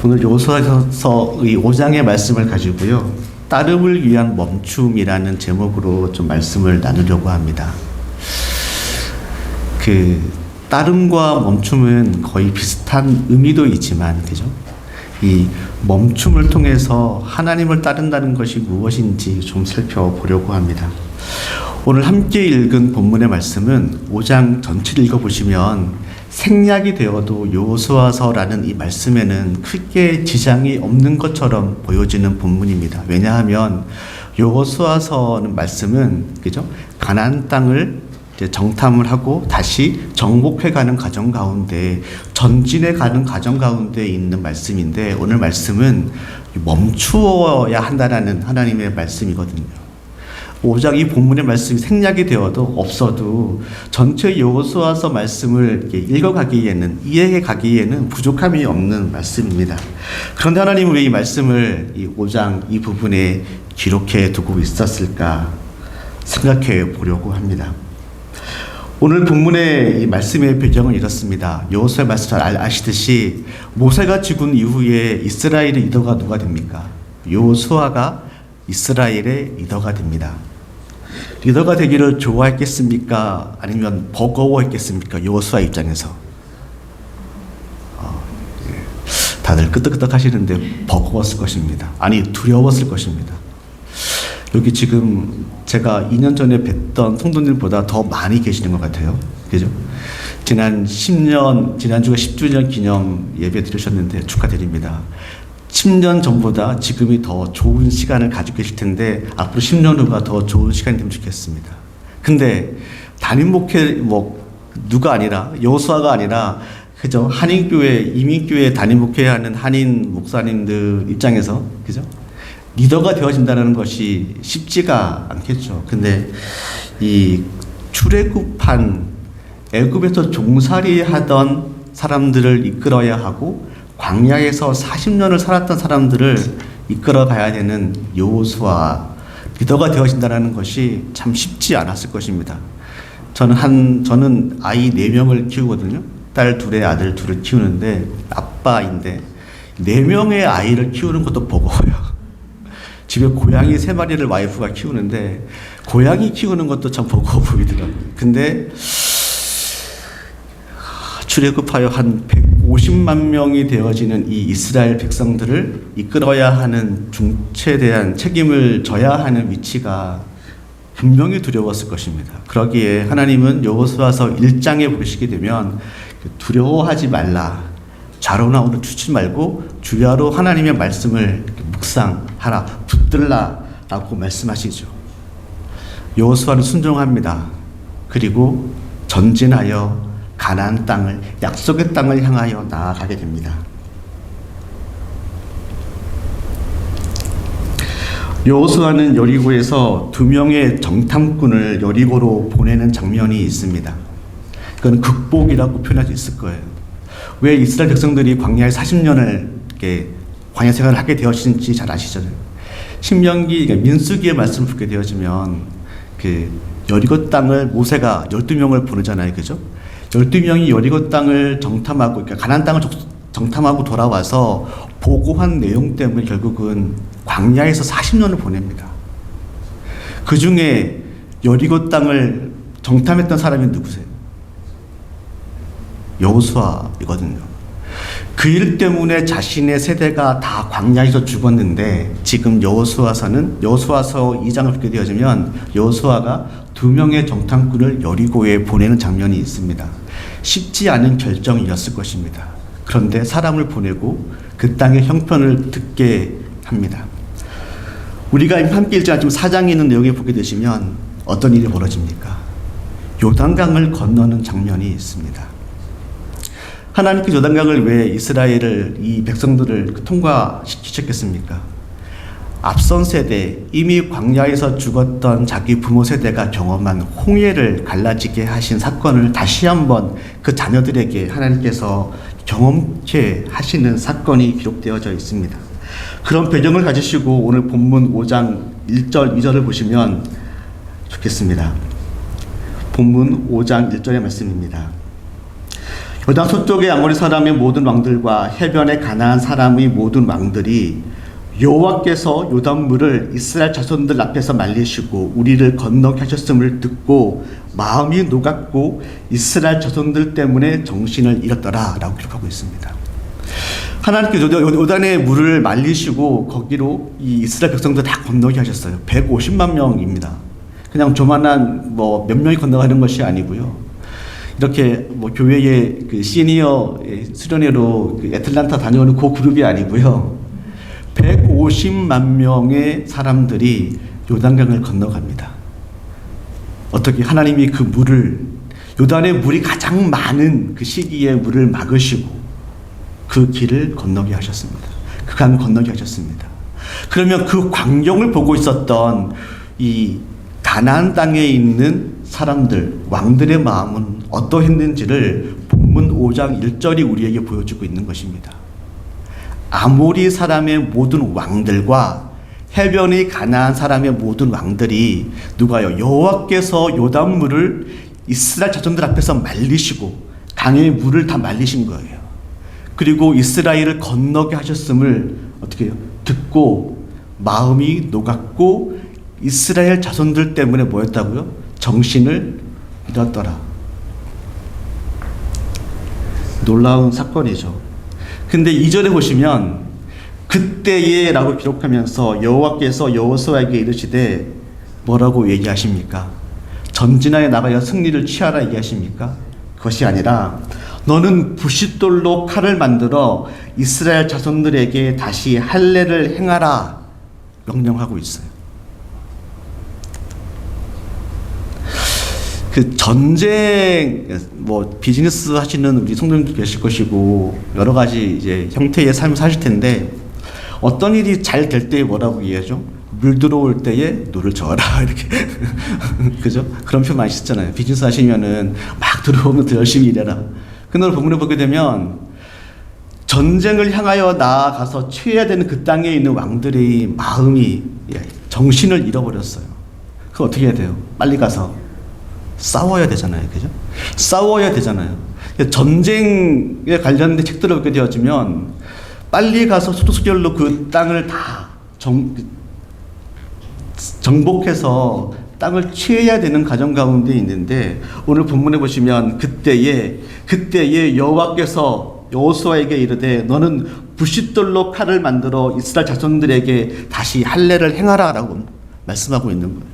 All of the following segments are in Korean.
오늘 요소서의 5장의 말씀을 가지고요. 따름을 위한 멈춤이라는 제목으로 좀 말씀을 나누려고 합니다. 따름과 멈춤은 거의 비슷한 의미도 있지만, 그죠? 이 멈춤을 통해서 하나님을 따른다는 것이 무엇인지 좀 살펴보려고 합니다. 오늘 함께 읽은 본문의 말씀은 5장 전체를 읽어보시면 생략이 되어도 여호수아서라는 이 말씀에는 크게 지장이 없는 것처럼 보여지는 본문입니다. 왜냐하면 여호수아서는 말씀은, 그죠? 가나안 땅을 이제 정탐을 하고 다시 정복해가는 과정 가운데, 전진해가는 과정 가운데 있는 말씀인데, 오늘 말씀은 멈추어야 한다라는 하나님의 말씀이거든요. 5장 이 본문의 말씀이 생략이 되어도 없어도 전체 여호수아서 말씀을 읽어가기에는, 이해해 가기에는 부족함이 없는 말씀입니다. 그런데 하나님은 왜 이 말씀을 이 5장 이 부분에 기록해 두고 있었을까 생각해 보려고 합니다. 오늘 본문의 이 말씀의 배경은 이렇습니다. 여호수아의 말씀 잘 아시듯이 모세가 죽은 이후에 이스라엘의 리더가 누가 됩니까? 여호수아가 이스라엘의 리더가 됩니다. 리더가 되기를 좋아했겠습니까? 아니면 버거워했겠습니까? 여호수아 입장에서. 다들 끄떡끄떡 하시는데 버거웠을 것입니다. 아니, 두려웠을 것입니다. 여기 지금 제가 2년 전에 뵀던 성도님보다 더 많이 계시는 것 같아요. 그죠? 지난주가 10주년 기념 예배 드리셨는데 축하드립니다. 10년 전보다 지금이 더 좋은 시간을 가지고 계실 텐데 앞으로 10년 후가 더 좋은 시간이 되면 좋겠습니다. 근데 담임 목회 누가 아니라 여호수아가 아니라 그죠? 한인교회, 이민교회 담임 목회하는 한인 목사님들 입장에서, 그죠? 리더가 되어진다는 것이 쉽지가 않겠죠. 근데 이 출애굽한 애굽에서 종살이 하던 사람들을 이끌어야 하고 광야에서 40년을 살았던 사람들을 이끌어 가야 되는 여호수아 리더가 되어진다는 것이 참 쉽지 않았을 것입니다. 저는 아이 4명을 키우거든요. 딸 2에 아들 2를 키우는데 아빠인데 4명의 아이를 키우는 것도 버거워요. 집에 고양이 3마리를 와이프가 키우는데 고양이 키우는 것도 참 버거워 보이더라고요. 근데 출애굽하여 한 150만 명이 되어지는 이 이스라엘 백성들을 이끌어야 하는 중체에 대한 책임을 져야 하는 위치가 분명히 두려웠을 것입니다. 그러기에 하나님은 여호수아서 1장에 보시게 되면 두려워하지 말라, 좌로나 우로 추지 말고 주야로 하나님의 말씀을 묵상하라, 붙들라 라고 말씀하시죠. 여호수아는 순종합니다. 그리고 전진하여 가나안 땅을, 약속의 땅을 향하여 나아가게 됩니다. 여호수아는 여리고에서 2명의 정탐꾼을 여리고로 보내는 장면이 있습니다. 그건 극복이라고 표현할 수 있을 거예요. 왜 이스라엘 백성들이 광야에 40년을 이렇게 광야 생활을 하게 되었는지 잘 아시잖아요. 신명기, 그러니까 민수기의 말씀을 보게 되어지면 여리고 땅을 모세가 12명을 보내잖아요. 그죠? 12명이 여리고 땅을 정탐하고, 그러니까 가나안 땅을 정탐하고 돌아와서 보고한 내용 때문에 결국은 광야에서 40년을 보냅니다. 그 중에 여리고 땅을 정탐했던 사람이 누구세요? 여호수아이거든요. 그 일 때문에 자신의 세대가 다 광야에서 죽었는데, 지금 여호수아서 2장을 보게 되어지면 여호수아가 2명의 정탐꾼을 여리고에 보내는 장면이 있습니다. 쉽지 않은 결정이었을 것입니다. 그런데 사람을 보내고 그 땅의 형편을 듣게 합니다. 우리가 함께 읽지 않지만 4장에 있는 내용에 보게 되시면 어떤 일이 벌어집니까? 요단강을 건너는 장면이 있습니다. 하나님께서 요단강을 왜 이스라엘을, 이 백성들을 통과시키셨겠습니까? 앞선 세대, 이미 광야에서 죽었던 자기 부모 세대가 경험한 홍해를 갈라지게 하신 사건을 다시 한번 그 자녀들에게 하나님께서 경험케 하시는 사건이 기록되어져 있습니다. 그런 배경을 가지시고 오늘 본문 5장 1절, 2절을 보시면 좋겠습니다. 본문 5장 1절의 말씀입니다. 요단 서쪽의 아모리 사람의 모든 왕들과 해변의 가나안 사람의 모든 왕들이 여호와께서 요단물을 이스라엘 자손들 앞에서 말리시고 우리를 건너게 하셨음을 듣고 마음이 녹았고 이스라엘 자손들 때문에 정신을 잃었더라 라고 기록하고 있습니다. 하나님께서 요단의 물을 말리시고 거기로 이 이스라엘 백성들 다 건너게 하셨어요. 150만 명입니다. 그냥 조만한 뭐 몇 명이 건너가는 것이 아니고요. 이렇게 뭐 교회의 그 시니어 수련회로 그 애틀란타 다녀오는 그 그룹이 아니고요. 150만 명의 사람들이 요단강을 건너갑니다. 어떻게 하나님이 그 물을, 요단의 물이 가장 많은 그 시기에 물을 막으시고 그 길을 건너게 하셨습니다. 그 강 건너게 하셨습니다. 그러면 그 광경을 보고 있었던 이 가나안 땅에 있는 사람들, 왕들의 마음은 어떠했는지를 본문 5장 1절이 우리에게 보여주고 있는 것입니다. 아모리 사람의 모든 왕들과 해변의 가나안 사람의 모든 왕들이 누가요? 여호와께서 요단물을 이스라엘 자손들 앞에서 말리시고 강의 물을 다 말리신 거예요. 그리고 이스라엘을 건너게 하셨음을 어떻게 해요? 듣고 마음이 녹았고 이스라엘 자손들 때문에 뭐였다고요? 정신을 잃었더라. 놀라운 사건이죠. 근데 2절에 보시면 그때에 라고 기록하면서 여호와께서 여호수아에게 이르시되 뭐라고 얘기하십니까? 전진하여 나가야 승리를 취하라 얘기하십니까? 그것이 아니라 너는 부싯돌로 칼을 만들어 이스라엘 자손들에게 다시 할례를 행하라 명령하고 있어요. 그 전쟁, 뭐 비즈니스 하시는 우리 성도님도 계실 것이고 여러 가지 이제 형태의 삶을 사실 텐데 어떤 일이 잘 될 때에 뭐라고 얘기하죠? 물 들어올 때에 노를 저어라 이렇게 그죠? 그런 표현 많이 쓰잖아요. 비즈니스 하시면은 막 들어오면 더 열심히 일해라. 그날 본문을 보게 되면 전쟁을 향하여 나아가서 취해야 되는 그 땅에 있는 왕들의 마음이 정신을 잃어버렸어요. 그거 어떻게 해야 돼요? 빨리 가서 싸워야 되잖아요. 그죠? 싸워야 되잖아요. 전쟁에 관련된 책들을 보게 되어지면 빨리 가서 수도수결로 그 땅을 다 정복해서 땅을 취해야 되는 가정 가운데 있는데 오늘 본문에 보시면 그때에 여호와께서 여호수아에게 이르되 너는 부싯돌로 칼을 만들어 이스라엘 자손들에게 다시 할례를 행하라라고 말씀하고 있는 거예요.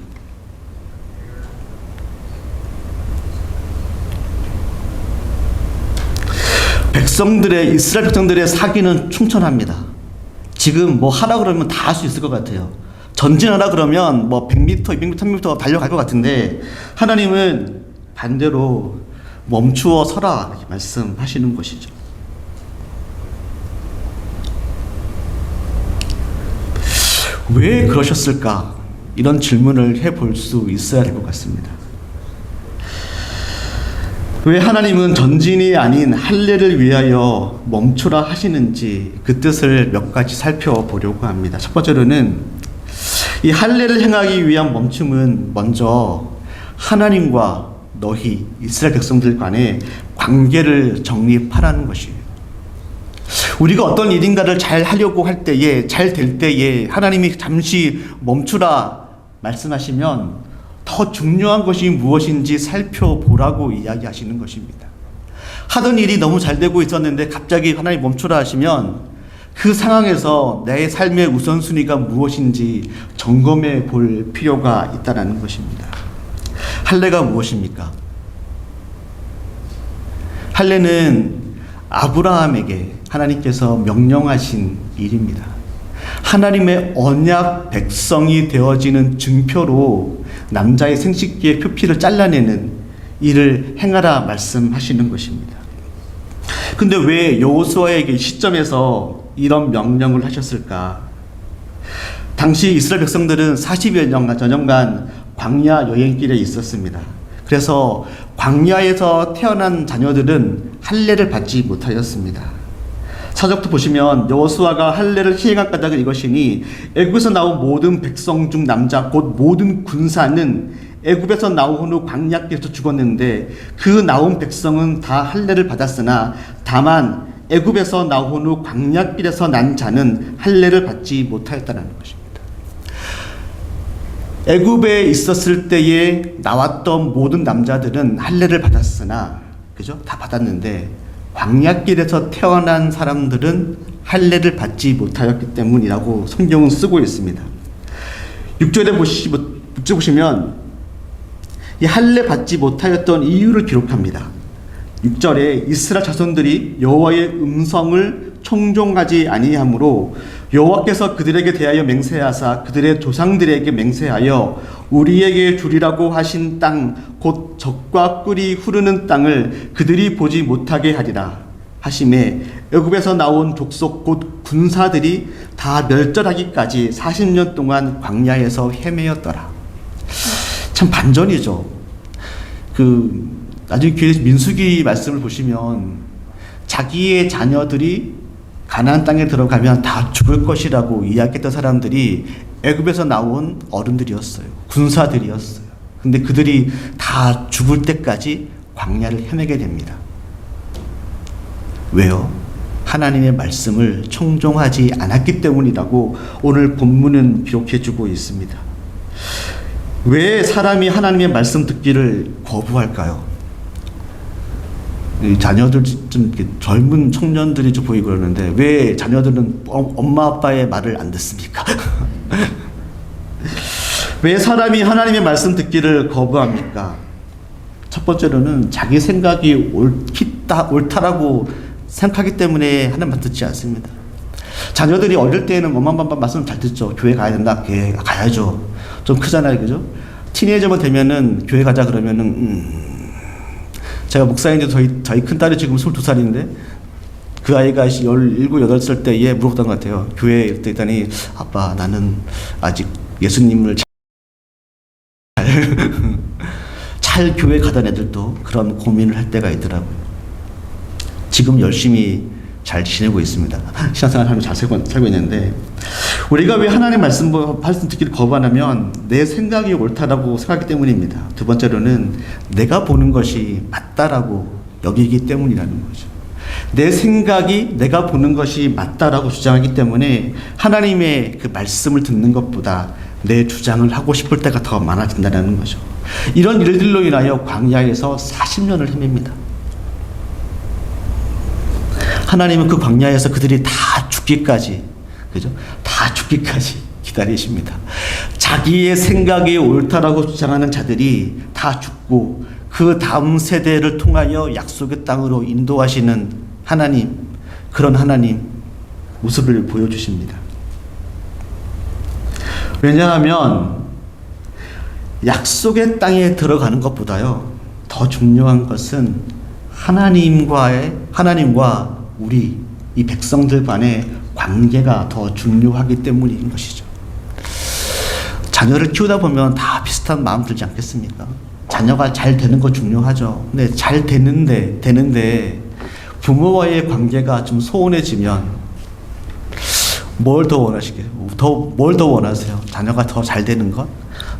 이스라엘 백성들의 사기는 충천합니다. 지금 뭐 하라 그러면 다 할 수 있을 것 같아요. 전진하라 그러면 뭐 100m, 200m, 1000m 달려갈 것 같은데 하나님은 반대로 멈추어 서라 이렇게 말씀하시는 것이죠. 왜 그러셨을까? 이런 질문을 해볼 수 있어야 될 것 같습니다. 왜 하나님은 전진이 아닌 할례를 위하여 멈추라 하시는지 그 뜻을 몇 가지 살펴보려고 합니다. 첫 번째로는 이 할례를 행하기 위한 멈춤은 먼저 하나님과 너희 이스라엘 백성들 간의 관계를 정립하라는 것이에요. 우리가 어떤 일인가를 잘 하려고 할 때에, 잘 될 때에 하나님이 잠시 멈추라 말씀하시면 더 중요한 것이 무엇인지 살펴보라고 이야기하시는 것입니다. 하던 일이 너무 잘 되고 있었는데 갑자기 하나님 멈추라 하시면 그 상황에서 내 삶의 우선순위가 무엇인지 점검해 볼 필요가 있다는 것입니다. 할례가 무엇입니까? 할례는 아브라함에게 하나님께서 명령하신 일입니다. 하나님의 언약 백성이 되어지는 증표로 남자의 생식기의 표피를 잘라내는 일을 행하라 말씀하시는 것입니다. 근데 왜 여호수아에게 시점에서 이런 명령을 하셨을까? 당시 이스라엘 백성들은 40여 년간 광야 여행길에 있었습니다. 그래서 광야에서 태어난 자녀들은 할례를 받지 못하였습니다. 사적도 보시면 여호수아가 할례를 시행한 까닭은 이것이니 애굽에서 나온 모든 백성 중 남자 곧 모든 군사는 애굽에서 나온 후 광야길에서 죽었는데 그 나온 백성은 다 할례를 받았으나 다만 애굽에서 나온 후 광야길에서 난 자는 할례를 받지 못하였다는 것입니다. 애굽에 있었을 때에 나왔던 모든 남자들은 할례를 받았으나 그죠? 다 받았는데 광야길에서 태어난 사람들은 할례를 받지 못하였기 때문이라고 성경은 쓰고 있습니다. 6절에 보시면 이 할례 받지 못하였던 이유를 기록합니다. 6절에 이스라엘 자손들이 여호와의 음성을 청종하지 아니하므로 여호와께서 그들에게 대하여 맹세하사 그들의 조상들에게 맹세하여 우리에게 주리라고 하신 땅 곧 젖과 꿀이 흐르는 땅을 그들이 보지 못하게 하리라 하심에 애굽에서 나온 족속 곧 군사들이 다 멸절하기까지 40년 동안 광야에서 헤매었더라. 참 반전이죠. 나중에 교회에서 민수기 말씀을 보시면 자기의 자녀들이 가나안 땅에 들어가면 다 죽을 것이라고 이야기했던 사람들이 애굽에서 나온 어른들이었어요. 군사들이었어요. 근데 그들이 다 죽을 때까지 광야를 헤매게 됩니다. 왜요? 하나님의 말씀을 청종하지 않았기 때문이라고 오늘 본문은 기록해주고 있습니다. 왜 사람이 하나님의 말씀 듣기를 거부할까요? 자녀들 좀 젊은 청년들이 좀 보이고 그러는데 왜 자녀들은 엄마 아빠의 말을 안 듣습니까? 왜 사람이 하나님의 말씀 듣기를 거부합니까? 첫 번째로는 자기 생각이 옳다라고 생각하기 때문에 하나님 말 듣지 않습니다. 자녀들이 어릴 때에는 엄마 아빠 말씀 잘 듣죠. 교회 가야 된다. 교회 가야죠. 좀 크잖아요, 그죠? 티네이저만 되면은 교회 가자 그러면은 제가 목사인데 저희 큰딸이 지금 22살인데 그 아이가 17, 18살 때에 물어봤던 것 같아요. 교회에 있더니 아빠 나는 아직 예수님을 잘 교회 가던 애들도 그런 고민을 할 때가 있더라고요. 지금 열심히 잘 지내고 있습니다. 신앙생활 잘 살고 있는데 우리가 왜 하나님의 말씀 듣기를 거부하냐면 내 생각이 옳다라고 생각하기 때문입니다. 두 번째로는 내가 보는 것이 맞다라고 여기기 때문이라는 거죠. 내 생각이 내가 보는 것이 맞다라고 주장하기 때문에 하나님의 그 말씀을 듣는 것보다 내 주장을 하고 싶을 때가 더 많아진다는 거죠. 이런 일들로 인하여 광야에서 40년을 헤맵니다. 하나님은 그 광야에서 그들이 다 죽기까지, 그죠? 다 죽기까지 기다리십니다. 자기의 생각이 옳다라고 주장하는 자들이 다 죽고 그 다음 세대를 통하여 약속의 땅으로 인도하시는 하나님, 그런 하나님 모습을 보여주십니다. 왜냐하면 약속의 땅에 들어가는 것보다요, 더 중요한 것은 하나님과 우리 이 백성들 간의 관계가 더 중요하기 때문인 것이죠. 자녀를 키우다 보면 다 비슷한 마음 들지 않겠습니까? 자녀가 잘 되는 거 중요하죠. 근데 잘 되는데 부모와의 관계가 좀 소원해지면 뭘 더 원하세요? 자녀가 더 잘 되는 것?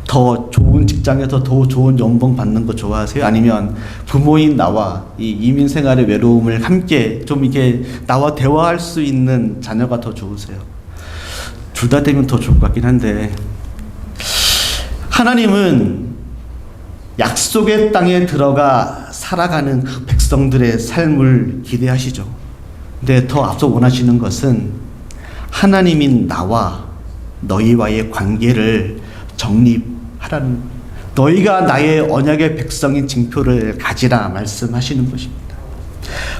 더 좋은 직장에서 더 좋은 연봉 받는 거 좋아하세요? 아니면 부모인 나와 이 이민 생활의 외로움을 함께 좀 이게 나와 대화할 수 있는 자녀가 더 좋으세요? 둘 다 되면 더 좋을 것 같긴 한데 하나님은 약속의 땅에 들어가 살아가는 그 백성들의 삶을 기대하시죠. 근데 더 앞서 원하시는 것은 하나님인 나와 너희와의 관계를 정립하라는, 너희가 나의 언약의 백성인 징표를 가지라 말씀하시는 것입니다.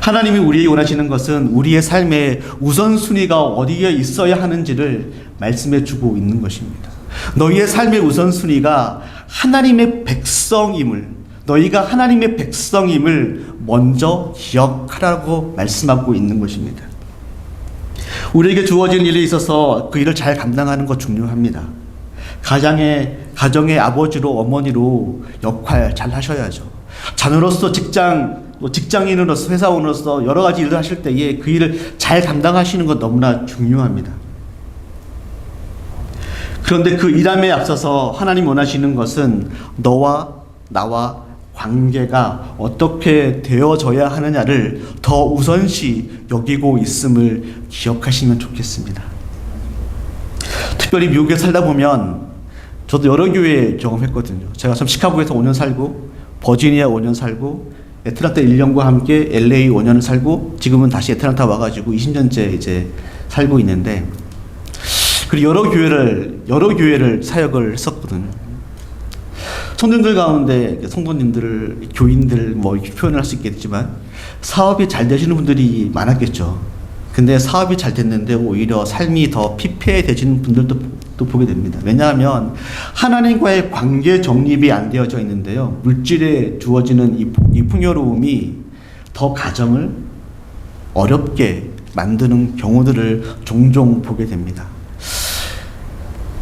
하나님이 우리에게 원하시는 것은 우리의 삶의 우선순위가 어디에 있어야 하는지를 말씀해 주고 있는 것입니다. 너희의 삶의 우선순위가 하나님의 백성임을, 너희가 하나님의 백성임을 먼저 기억하라고 말씀하고 있는 것입니다. 우리에게 주어진 일에 있어서 그 일을 잘 감당하는 것 중요합니다. 가정의 아버지로 어머니로 역할 잘 하셔야죠. 자녀로서 직장인으로서 회사원으로서 여러 가지 일을 하실 때에 그 일을 잘 감당하시는 것 너무나 중요합니다. 그런데 그 일함에 앞서서 하나님 원하시는 것은 너와 나와 관계가 어떻게 되어져야 하느냐를 더 우선시 여기고 있음을 기억하시면 좋겠습니다. 특별히 미국에 살다 보면 저도 여러 교회 경험했거든요. 제가 참 시카고에서 5년 살고 버지니아 5년 살고 애틀란타 1년과 함께 LA 5년을 살고 지금은 다시 애틀란타 와가지고 20년째 이제 살고 있는데, 그리고 여러 교회를 사역을 했었거든요. 성도님들 가운데 성도님들, 교인들 뭐 표현을 할 수 있겠지만 사업이 잘 되시는 분들이 많았겠죠. 근데 사업이 잘 됐는데 오히려 삶이 더 피폐해지는 분들도 또 보게 됩니다. 왜냐하면 하나님과의 관계 정립이 안 되어져 있는데요. 물질에 주어지는 이 복이, 풍요로움이 더 가정을 어렵게 만드는 경우들을 종종 보게 됩니다.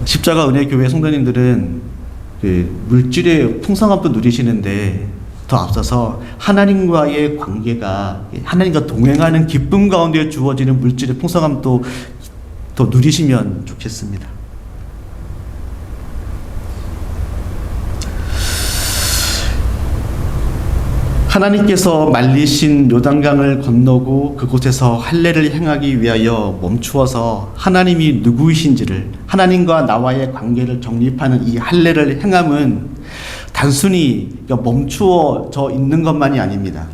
십자가 은혜교회 성도님들은 그 물질의 풍성함도 누리시는데 더 앞서서 하나님과의 관계가, 하나님과 동행하는 기쁨 가운데 주어지는 물질의 풍성함도 더 누리시면 좋겠습니다. 하나님께서 말리신 요단강을 건너고 그곳에서 할례를 행하기 위하여 멈추어서 하나님이 누구이신지를, 하나님과 나와의 관계를 정립하는 이 할례를 행함은 단순히 멈추어져 있는 것만이 아닙니다.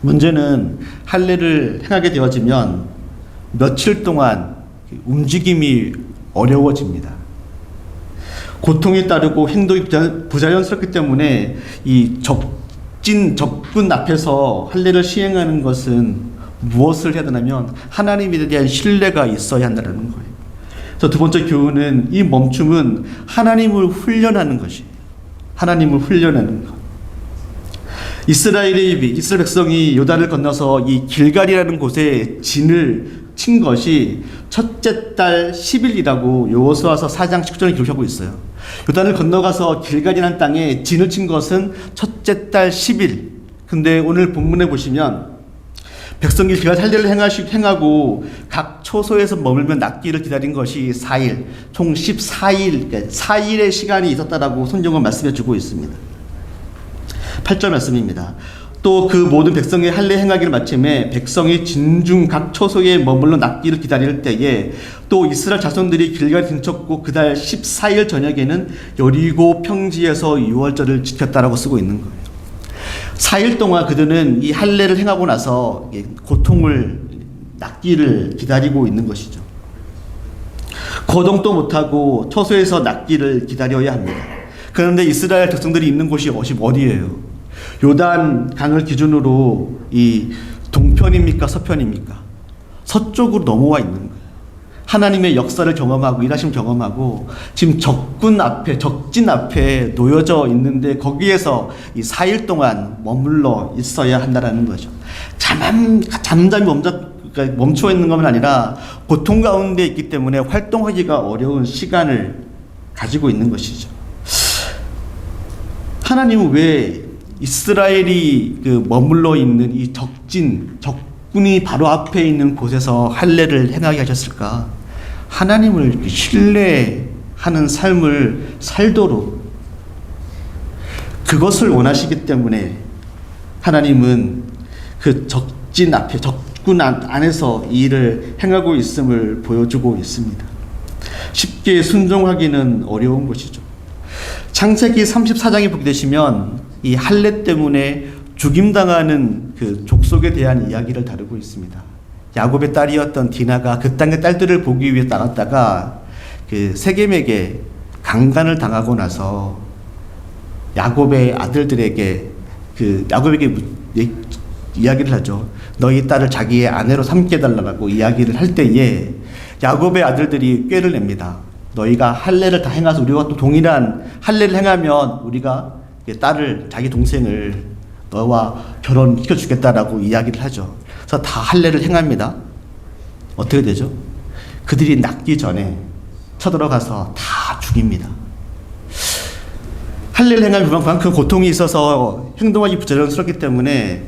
문제는 할례를 행하게 되어지면 며칠 동안 움직임이 어려워집니다. 고통이 따르고 행동이 부자연스럽기 때문에 이 적군 앞에서 할례를 시행하는 것은 무엇을 해야 되냐면 하나님에 대한 신뢰가 있어야 한다는 거예요. 그래서 두 번째 교훈은, 이 멈춤은 하나님을 훈련하는 것이에요. 하나님을 훈련하는 것. 이스라엘 백성이 요단을 건너서 이 길갈이라는 곳에 진을 친 것이 첫째 달 10일이라고 여호수아서 4장 19절에 기록하고 있어요. 요단을 건너가서 길갈이라는 땅에 진을 친 것은 첫째 달 10일. 근데 오늘 본문에 보시면 백성이 길갈 할례를 행하고 각 초소에서 머물며 낫기를 기다린 것이 4일, 총 14일, 그러니까 4일의 시간이 있었다라고 성경은 말씀해 주고 있습니다. 8절 말씀입니다. 또 그 모든 백성의 할례 행하기를 마침에 백성이 진중 각 초소에 머물러 낫기를 기다릴 때에 또 이스라엘 자손들이 길갈에 등쳤고 그달 14일 저녁에는 여리고 평지에서 유월절을 지켰다라고 쓰고 있는 거예요. 4일 동안 그들은 이 할례를 행하고 나서 고통을, 낫기를 기다리고 있는 것이죠. 거동도 못하고 처소에서 낫기를 기다려야 합니다. 그런데 이스라엘 백성들이 있는 곳이 어디예요? 요단 강을 기준으로 이 동편입니까? 서편입니까? 서쪽으로 넘어와 있는 거예요. 하나님의 역사를 경험하고 일하심 경험하고 지금 적진 앞에 놓여져 있는데 거기에서 이 4일 동안 머물러 있어야 한다는 거죠. 잠잠히 멈춰 있는 것만 아니라 고통 가운데 있기 때문에 활동하기가 어려운 시간을 가지고 있는 것이죠. 하나님은 왜 이스라엘이 머물러 있는 이 적군이 바로 앞에 있는 곳에서 할례를 행하게 하셨을까? 하나님을 신뢰하는 삶을 살도록 그것을 원하시기 때문에 하나님은 그 적군 안에서 이 일을 행하고 있음을 보여주고 있습니다. 쉽게 순종하기는 어려운 것이죠. 창세기 34장에 보게 되시면 이 할례 때문에 죽임당하는 그 족속에 대한 이야기를 다루고 있습니다. 야곱의 딸이었던 디나가 그 땅의 딸들을 보기 위해 나갔다가 그 세겜에게 강간을 당하고 나서 야곱의 아들들에게 야곱에게 이야기를 하죠. 너희 딸을 자기의 아내로 삼게 해달라고 이야기를 할 때에 야곱의 아들들이 꾀를 냅니다. 너희가 할례를 다 행해서 우리가 또 동일한 할례를 행하면 우리가 딸을, 자기 동생을 너와 결혼시켜 주겠다라고 이야기를 하죠. 그래서 다 할례를 행합니다. 어떻게 되죠? 그들이 낫기 전에 쳐들어가서 다 죽입니다. 할례를 행하면 그만큼 고통이 있어서 행동하기 부자연스럽기 때문에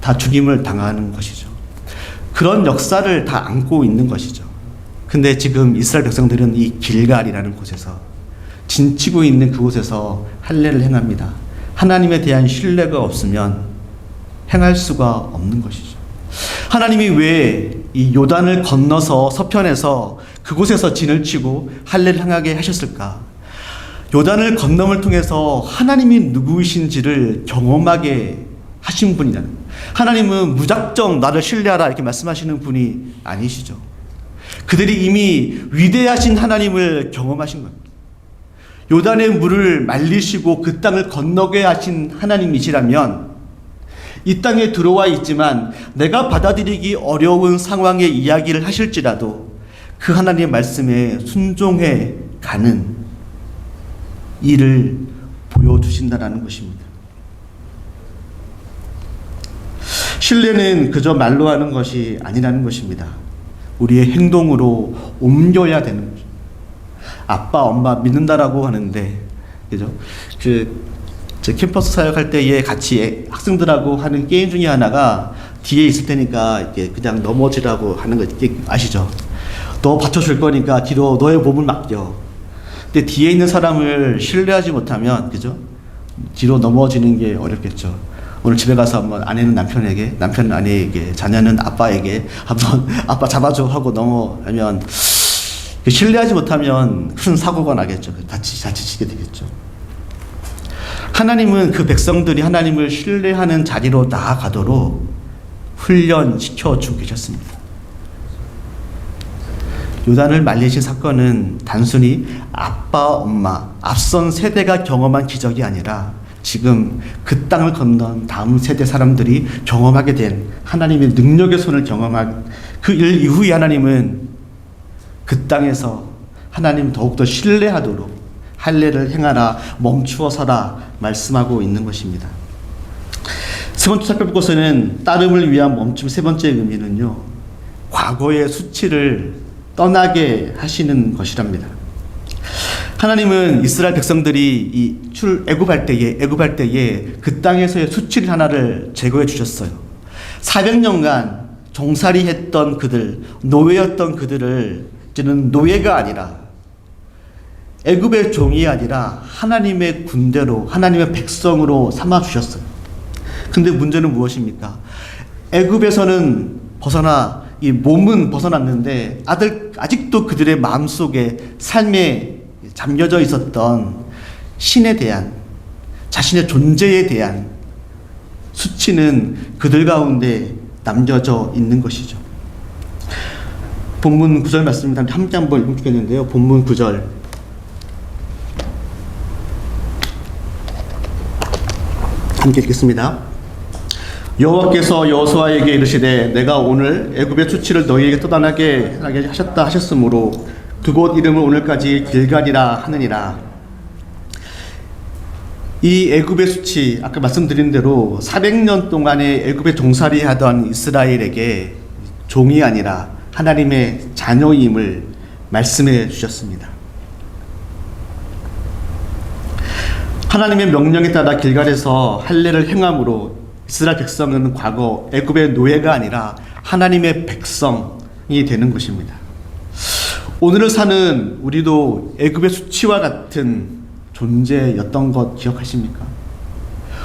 다 죽임을 당하는 것이죠. 그런 역사를 다 안고 있는 것이죠. 근데 지금 이스라엘 백성들은 이 길갈이라는 곳에서 진치고 있는 그곳에서 할례를 행합니다. 하나님에 대한 신뢰가 없으면 행할 수가 없는 것이죠. 하나님이 왜 이 요단을 건너서 서편에서 그곳에서 진을 치고 할례를 행하게 하셨을까? 요단을 건너을 통해서 하나님이 누구이신지를 경험하게 하신 분이라는 거예요. 하나님은 무작정 나를 신뢰하라 이렇게 말씀하시는 분이 아니시죠. 그들이 이미 위대하신 하나님을 경험하신 겁니다. 요단의 물을 말리시고 그 땅을 건너게 하신 하나님이시라면 이 땅에 들어와 있지만 내가 받아들이기 어려운 상황의 이야기를 하실지라도 그 하나님의 말씀에 순종해 가는 일을 보여주신다는 것입니다. 신뢰는 그저 말로 하는 것이 아니라는 것입니다. 우리의 행동으로 옮겨야 되는 거죠. 아빠, 엄마 믿는다라고 하는데, 그죠? 저 캠퍼스 사역할 때에 같이 학생들하고 하는 게임 중에 하나가 뒤에 있을 테니까 이렇게 그냥 넘어지라고 하는 거 아시죠? 너 받쳐줄 거니까 뒤로 너의 몸을 맡겨. 근데 뒤에 있는 사람을 신뢰하지 못하면, 그죠? 뒤로 넘어지는 게 어렵겠죠. 오늘 집에 가서 한번 아내는 남편에게, 남편은 아내에게, 자녀는 아빠에게 한번 아빠 잡아줘 하고 넘어가면 신뢰하지 못하면 큰 사고가 나겠죠. 다치게 되겠죠. 하나님은 그 백성들이 하나님을 신뢰하는 자리로 나아가도록 훈련시켜 주고 계셨습니다. 요단을 말리신 사건은 단순히 아빠, 엄마, 앞선 세대가 경험한 기적이 아니라 지금 그 땅을 건넌 다음 세대 사람들이 경험하게 된 하나님의 능력의 손을 경험한 그 일 이후에 하나님은 그 땅에서 하나님 더욱더 신뢰하도록 할례를 행하라, 멈추어 서라 말씀하고 있는 것입니다. 세 번째 살펴볼 것은 따름을 위한 멈춤. 세 번째 의미는요, 과거의 수치를 떠나게 하시는 것이랍니다. 하나님은 이스라엘 백성들이 애굽할 때에 그 땅에서의 수치 하나를 제거해 주셨어요. 400년간 종살이했던 그들, 노예였던 그들을 이제는 노예가 아니라 애굽의 종이 아니라 하나님의 군대로, 하나님의 백성으로 삼아 주셨어요. 근데 문제는 무엇입니까? 애굽에서는 벗어나 이 몸은 벗어났는데 아직도 그들의 마음속에 삶에 잠겨져 있었던 신에 대한, 자신의 존재에 대한 수치는 그들 가운데 남겨져 있는 것이죠. 본문 9절 말씀입니다. 함께 한번 읽으면 좋겠는데요. 본문 9절. 함께 읽겠습니다. 여호와께서 여호수아에게 이르시되 내가 오늘 애굽의 수치를 너희에게 떠나게 하셨다 하셨으므로 그곳 이름을 오늘까지 길갈이라 하느니라. 이 애굽의 수치, 아까 말씀드린 대로 400년 동안의 애굽의 종살이 하던 이스라엘에게 종이 아니라 하나님의 자녀임을 말씀해 주셨습니다. 하나님의 명령에 따라 길갈에서 할례를 행함으로 이스라엘 백성은 과거 애굽의 노예가 아니라 하나님의 백성이 되는 것입니다. 오늘을 사는 우리도 애굽의 수치와 같은 존재였던 것 기억하십니까?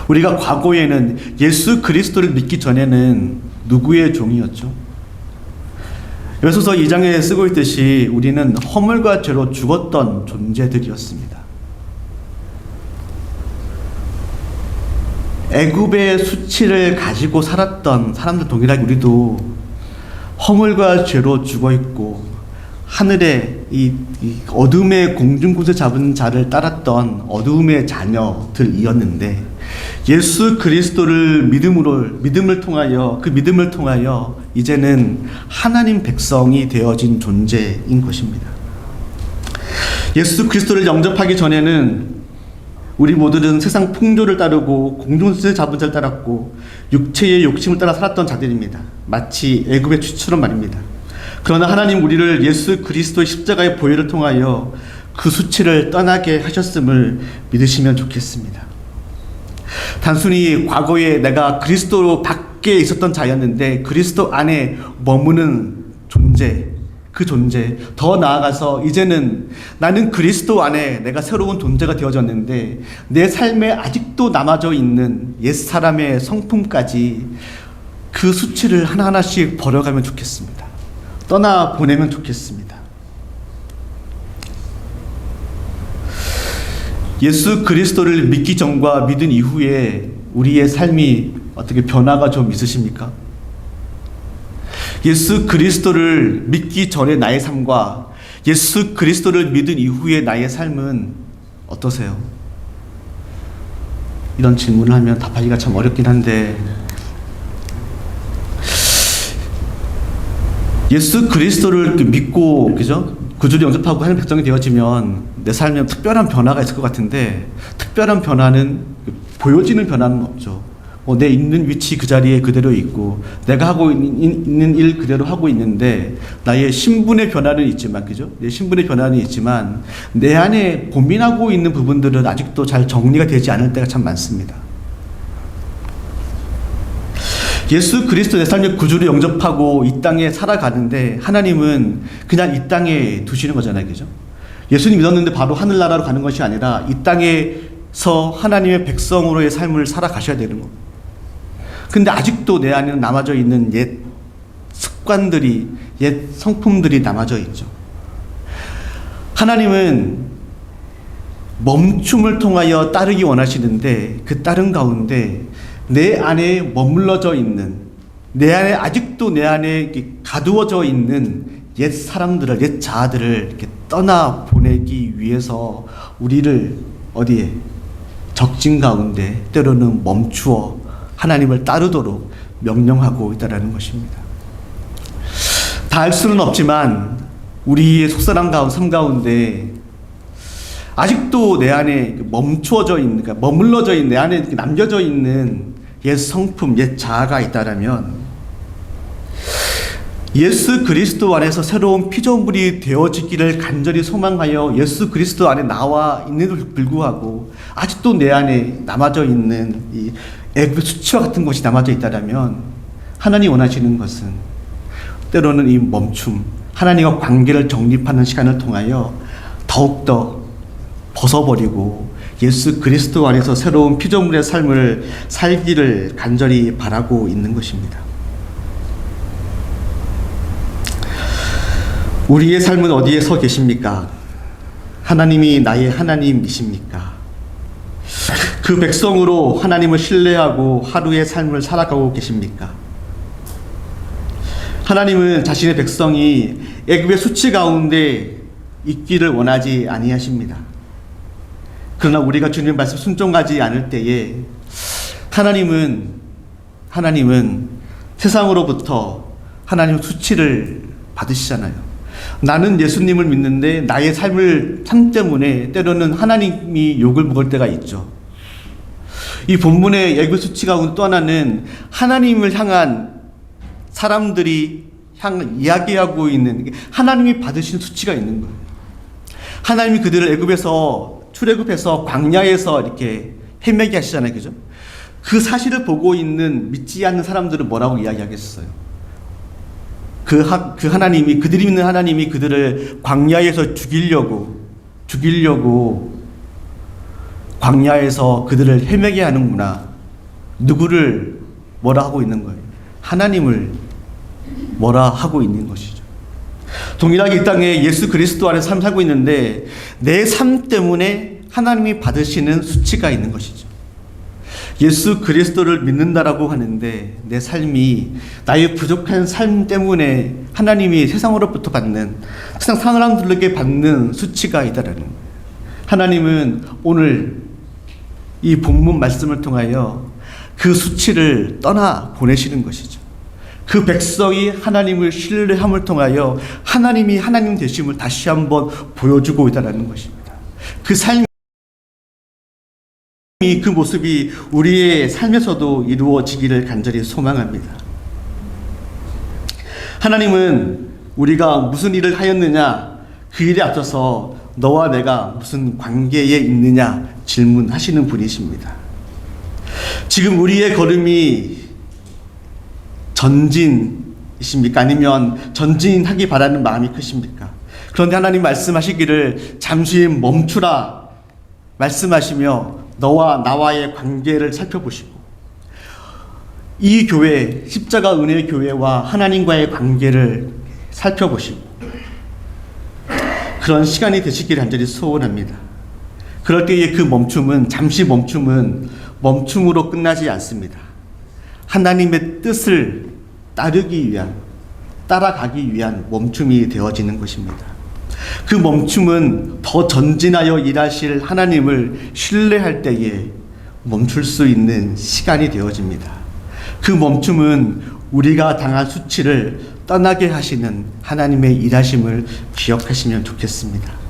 우리가 과거에는 예수 그리스도를 믿기 전에는 누구의 종이었죠? 에베소서 2장에 쓰고 있듯이 우리는 허물과 죄로 죽었던 존재들이었습니다. 애굽의 수치를 가지고 살았던 사람들 동일하게 우리도 허물과 죄로 죽어있고 하늘의 이 어둠의 공중곳을 잡은 자를 따랐던 어둠의 자녀들이었는데 예수 그리스도를 믿음을 통하여 이제는 하나님 백성이 되어진 존재인 것입니다. 예수 그리스도를 영접하기 전에는 우리 모두는 세상 풍조를 따르고 공중곳을 잡은 자를 따랐고 육체의 욕심을 따라 살았던 자들입니다. 마치 애굽의 추처럼 말입니다. 그러나 하나님 우리를 예수 그리스도의 십자가의 보혈을 통하여 그 수치를 떠나게 하셨음을 믿으시면 좋겠습니다. 단순히 과거에 내가 그리스도 밖에 있었던 자였는데 그리스도 안에 머무는 존재, 그 존재, 더 나아가서 이제는 나는 그리스도 안에 내가 새로운 존재가 되어졌는데 내 삶에 아직도 남아져 있는 옛사람의 성품까지 그 수치를 하나하나씩 버려가면 좋겠습니다. 떠나보내면 좋겠습니다. 예수 그리스도를 믿기 전과 믿은 이후에 우리의 삶이 어떻게 변화가 좀 있으십니까? 예수 그리스도를 믿기 전의 나의 삶과 예수 그리스도를 믿은 이후의 나의 삶은 어떠세요? 이런 질문을 하면 답하기가 참 어렵긴 한데, 예수 그리스도를 믿고, 그죠? 구주를 영접하고 하나님 백성이 되어지면 내 삶에 특별한 변화가 있을 것 같은데, 특별한 변화는, 보여지는 변화는 없죠. 내 있는 위치 그 자리에 그대로 있고 내가 하고 있는 일 그대로 하고 있는데, 나의 신분의 변화는 있지만, 그죠? 내 신분의 변화는 있지만 내 안에 고민하고 있는 부분들은 아직도 잘 정리가 되지 않을 때가 참 많습니다. 예수 그리스도 내 삶의 구주를 영접하고 이 땅에 살아가는데 하나님은 그냥 이 땅에 두시는 거잖아요, 그죠? 예수님 믿었는데 바로 하늘나라로 가는 것이 아니라 이 땅에서 하나님의 백성으로의 삶을 살아가셔야 되는 겁니다. 근데 아직도 내 안에는 남아져 있는 옛 습관들이, 옛 성품들이 남아져 있죠. 하나님은 멈춤을 통하여 따르기 원하시는데 그 따른 가운데 내 안에 머물러져 있는, 내 안에 아직도 내 안에 가두어져 있는 옛 사람들을, 옛 자아들을 이렇게 떠나 보내기 위해서 우리를 어디에, 적진 가운데 때로는 멈추어 하나님을 따르도록 명령하고 있다는 것입니다. 다 할 수는 없지만 우리의 속사람 가운데, 삶 가운데 아직도 내 안에 멈추어져 있는, 그러니까 머물러져 있는, 내 안에 남겨져 있는 옛 성품, 옛 자아가 있다면 예수 그리스도 안에서 새로운 피조물이 되어지기를 간절히 소망하여 예수 그리스도 안에 나와 있는데도 불구하고 아직도 내 안에 남아져 있는 이 애굽의 수치와 같은 것이 남아져 있다면, 하나님이 원하시는 것은 때로는 이 멈춤, 하나님과 관계를 정립하는 시간을 통하여 더욱더 벗어버리고 예수 그리스도 안에서 새로운 피조물의 삶을 살기를 간절히 바라고 있는 것입니다. 우리의 삶은 어디에 서 계십니까? 하나님이 나의 하나님이십니까? 그 백성으로 하나님을 신뢰하고 하루의 삶을 살아가고 계십니까? 하나님은 자신의 백성이 애굽의 수치 가운데 있기를 원하지 아니하십니다. 그러나 우리가 주님의 말씀 순종하지 않을 때에 하나님은 세상으로부터 하나님 수치를 받으시잖아요. 나는 예수님을 믿는데 나의 삶 때문에 때로는 하나님이 욕을 먹을 때가 있죠. 이 본문의 애굽 수치 가운데 또 하나는 하나님을 향한 사람들이 이야기하고 있는, 하나님이 받으신 수치가 있는 거예요. 하나님이 그들을 애굽에서 출애굽해서 광야에서 이렇게 헤매게 하시잖아요, 그죠? 그 사실을 보고 있는 믿지 않는 사람들은 뭐라고 이야기하겠어요? 그 하나님이, 그들이 믿는 하나님이 그들을 광야에서 죽이려고 광야에서 그들을 헤매게 하는구나. 누구를 뭐라 하고 있는 거예요? 하나님을 뭐라 하고 있는 것이죠. 동일하게 이 땅에 예수 그리스도 안에 삶 살고 있는데 내 삶 때문에 하나님이 받으시는 수치가 있는 것이죠. 예수 그리스도를 믿는다라고 하는데 내 삶이, 나의 부족한 삶 때문에 하나님이 세상으로부터 받는, 세상 사람들에게 받는 수치가 있다라는 거예요. 하나님은 오늘 이 본문 말씀을 통하여 그 수치를 떠나 보내시는 것이죠. 그 백성이 하나님을 신뢰함을 통하여 하나님이 하나님 되심을 다시 한번 보여주고 있다는 것입니다. 그 삶이, 그 모습이 우리의 삶에서도 이루어지기를 간절히 소망합니다. 하나님은 우리가 무슨 일을 하였느냐, 그 일에 앞서서 너와 내가 무슨 관계에 있느냐 질문하시는 분이십니다. 지금 우리의 걸음이 전진, 이십니까? 아니면 전진하기 바라는 마음이 크십니까? 그런데 하나님 말씀하시기를 잠시 멈추라 말씀하시며 너와 나와의 관계를 살펴보시고 이 교회, 십자가 은혜의 교회와 하나님과의 관계를 살펴보시고 그런 시간이 되시기를 간절히 소원합니다. 그럴 때의 그 멈춤은, 잠시 멈춤은 멈춤으로 끝나지 않습니다. 하나님의 뜻을 따르기 위한, 따라가기 위한 멈춤이 되어지는 것입니다. 그 멈춤은 더 전진하여 일하실 하나님을 신뢰할 때에 멈출 수 있는 시간이 되어집니다. 그 멈춤은 우리가 당한 수치를 떠나게 하시는 하나님의 일하심을 기억하시면 좋겠습니다.